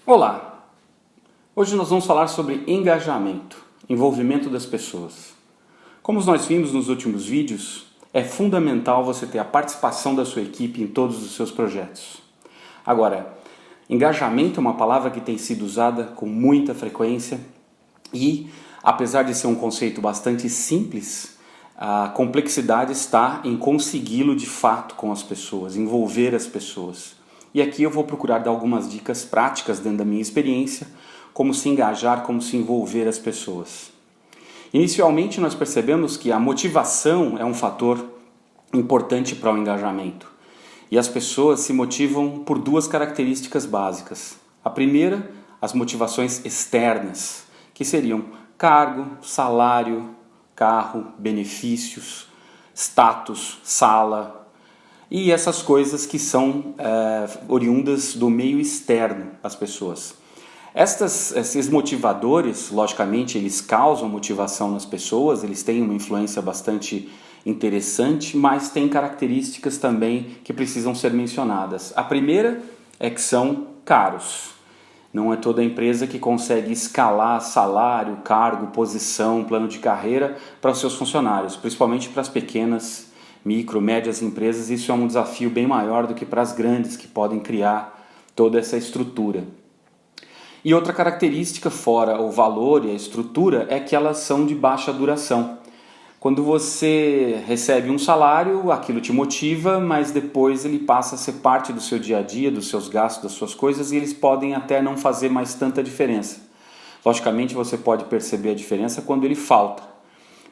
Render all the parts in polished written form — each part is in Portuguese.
Olá! Hoje nós vamos falar sobre engajamento, envolvimento das pessoas. Como nós vimos nos últimos vídeos, é fundamental você ter a participação da sua equipe em todos os seus projetos. Agora, engajamento é uma palavra que tem sido usada com muita frequência e, apesar de ser um conceito bastante simples, a complexidade está em consegui-lo de fato com as pessoas, envolver as pessoas. E aqui eu vou procurar dar algumas dicas práticas dentro da minha experiência, como se engajar, como se envolver as pessoas. Inicialmente nós percebemos que a motivação é um fator importante para o engajamento. E as pessoas se motivam por duas características básicas. A primeira, as motivações externas, que seriam cargo, salário, carro, benefícios, status, sala, e essas coisas que são oriundas do meio externo às pessoas. Esses motivadores, logicamente, eles causam motivação nas pessoas, eles têm uma influência bastante interessante, mas tem características também que precisam ser mencionadas. A primeira é que são caros. Não é toda empresa que consegue escalar salário, cargo, posição, plano de carreira para os seus funcionários, principalmente para as pequenas, micro, médias empresas. Isso é um desafio bem maior do que para as grandes, que podem criar toda essa estrutura. E outra característica, fora o valor e a estrutura, é que elas são de baixa duração. Quando você recebe um salário, aquilo te motiva, mas depois ele passa a ser parte do seu dia a dia, dos seus gastos, das suas coisas, e eles podem até não fazer mais tanta diferença. Logicamente você pode perceber a diferença quando ele falta,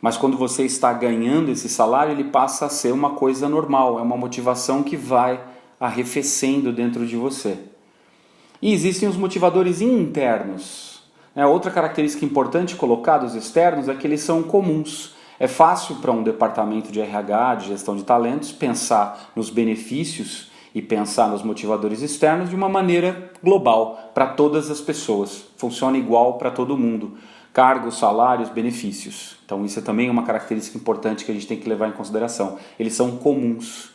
mas quando você está ganhando esse salário, ele passa a ser uma coisa normal, é uma motivação que vai arrefecendo dentro de você. E existem os motivadores internos. Outra característica importante colocar dos externos é que eles são comuns. É fácil para um departamento de RH, de gestão de talentos, pensar nos benefícios e pensar nos motivadores externos de uma maneira global, para todas as pessoas. Funciona igual para todo mundo. Cargos, salários, benefícios. Então isso também é uma característica importante que a gente tem que levar em consideração. Eles são comuns.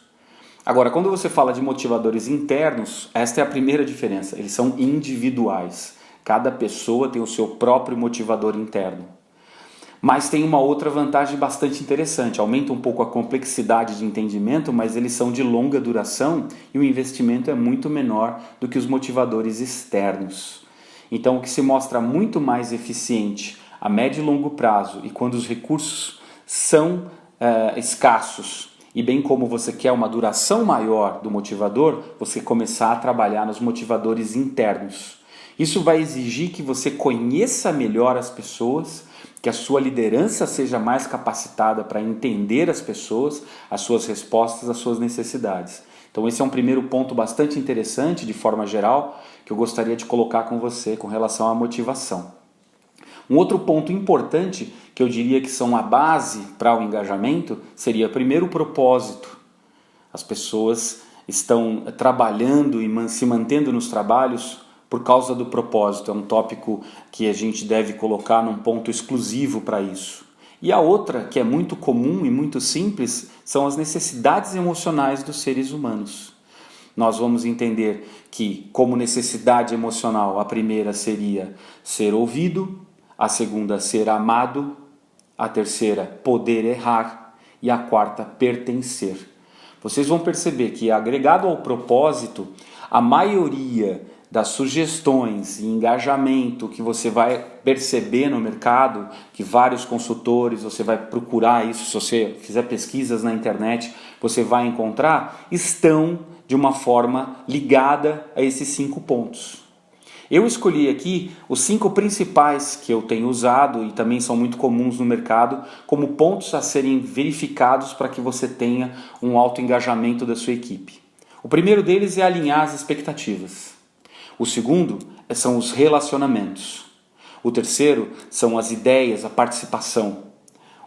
Agora, quando você fala de motivadores internos, esta é a primeira diferença. Eles são individuais. Cada pessoa tem o seu próprio motivador interno. Mas tem uma outra vantagem bastante interessante. Aumenta um pouco a complexidade de entendimento, mas eles são de longa duração e o investimento é muito menor do que os motivadores externos. Então, o que se mostra muito mais eficiente a médio e longo prazo e quando os recursos são escassos, e bem como você quer uma duração maior do motivador, você começar a trabalhar nos motivadores internos. Isso vai exigir que você conheça melhor as pessoas, que a sua liderança seja mais capacitada para entender as pessoas, as suas respostas, as suas necessidades. Então esse é um primeiro ponto bastante interessante, de forma geral, que eu gostaria de colocar com você com relação à motivação. Um outro ponto importante, que eu diria que são a base para o engajamento, seria primeiro o propósito. As pessoas estão trabalhando e se mantendo nos trabalhos por causa do propósito. É um tópico que a gente deve colocar num ponto exclusivo para isso. E a outra, que é muito comum e muito simples, são as necessidades emocionais dos seres humanos. Nós vamos entender que, como necessidade emocional, a primeira seria ser ouvido, a segunda, ser amado, a terceira, poder errar e a quarta, pertencer. Vocês vão perceber que, agregado ao propósito, a maioria das sugestões e engajamento que você vai perceber no mercado, que vários consultores, você vai procurar isso, se você fizer pesquisas na internet, você vai encontrar, estão de uma forma ligada a esses 5 pontos. Eu escolhi aqui os 5 principais que eu tenho usado e também são muito comuns no mercado como pontos a serem verificados para que você tenha um alto engajamento da sua equipe. O primeiro deles é alinhar as expectativas. O segundo são os relacionamentos. O terceiro são as ideias, a participação.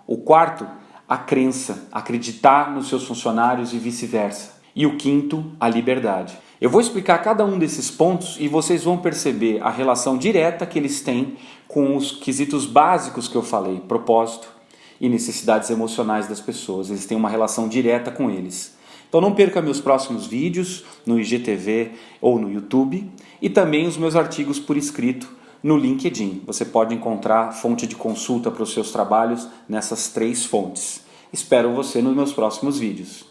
O quarto, a crença, acreditar nos seus funcionários e vice-versa. E o quinto, a liberdade. Eu vou explicar cada um desses pontos e vocês vão perceber a relação direta que eles têm com os quesitos básicos que eu falei, propósito e necessidades emocionais das pessoas. Eles têm uma relação direta com eles. Então não perca meus próximos vídeos no IGTV ou no YouTube e também os meus artigos por escrito no LinkedIn. Você pode encontrar fonte de consulta para os seus trabalhos nessas 3 fontes. Espero você nos meus próximos vídeos.